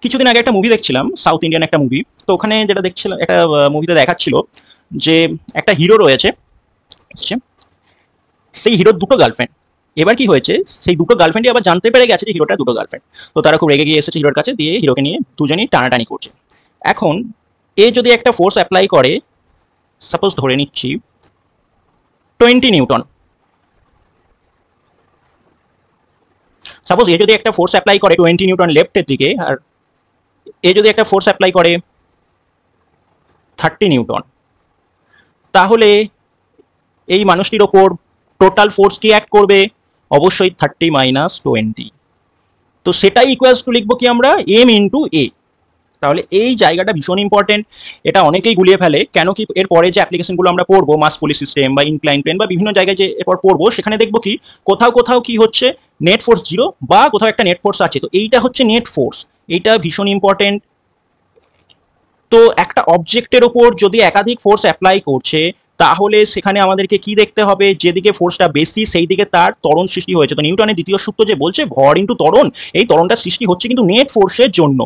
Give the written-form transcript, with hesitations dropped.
কিছুদিন আগে একটা মুভি দেখছিলাম, সাউথ ইন্ডিয়ান একটা মুভি। তো ওখানে যেটা দেখছিলাম, একটা মুভিতে দেখাচ্ছিল যে একটা হিরো রয়েছে, সেই হিরোর দুটো গার্লফ্রেন্ড। এবার কি হয়েছে, সেই দুটো গার্লফ্রেন্ডই আবার জানতে পেরে গেছে যে হিরোটা দুটো গার্লফ্রেন্ড। তো তারা খুব রেগে গিয়ে এসেছে হিরোর কাছে, দিয়ে হিরোকে নিয়ে দুজনেই টানাটানি করছে। এখন এ যদি একটা ফোর্স অ্যাপ্লাই করে, সাপোজ ধরে নিচ্ছি 20 নিউটন, সাপোজ এ যদি একটা ফোর্স অ্যাপ্লাই করে 20 নিউটন লেফটের দিকে, আর এ যদি একটা ফোর্স অ্যাপ্লাই করে 30 নিউটন, তাহলে এই মানুষটির ওপর টোটাল ফোর্স কি অ্যাক্ট করবে? অবশ্যই 30 - 20। তো সেটাই ইকুয়ালস টু লিখবো কি আমরা, এম ইন্টু এ। তাহলে এই জায়গাটা ভীষণ ইম্পর্টেন্ট, এটা অনেকেই গুলিয়ে ফেলে। কেন কি, এরপরে যে অ্যাপ্লিকেশনগুলো আমরা পড়বো, মাস পুলি সিস্টেম বা ইনক্লাইন প্লেন বা বিভিন্ন জায়গায় যে এরপর পড়বো, সেখানে দেখবো কি কোথাও কোথাও কি হচ্ছে, নেট ফোর্স 0 বা কোথাও একটা নেট ফোর্স আছে। তো এইটা হচ্ছে নেট ফোর্স, এইটা ভীষণ ইম্পর্টেন্ট। তো একটা অবজেক্টের ওপর যদি একাধিক ফোর্স অ্যাপ্লাই করছে, তাহলে সেখানে আমাদেরকে কি দেখতে হবে, যেদিকে ফোর্সটা বেশি সেই দিকে তার ত্বরণ সৃষ্টি হয়েছে। তো নিউটনের দ্বিতীয় সূত্র যে বলছে ভর ইন্টু ত্বরণ, এই ত্বরণটা সৃষ্টি হচ্ছে কিন্তু নেট ফোর্সের জন্য।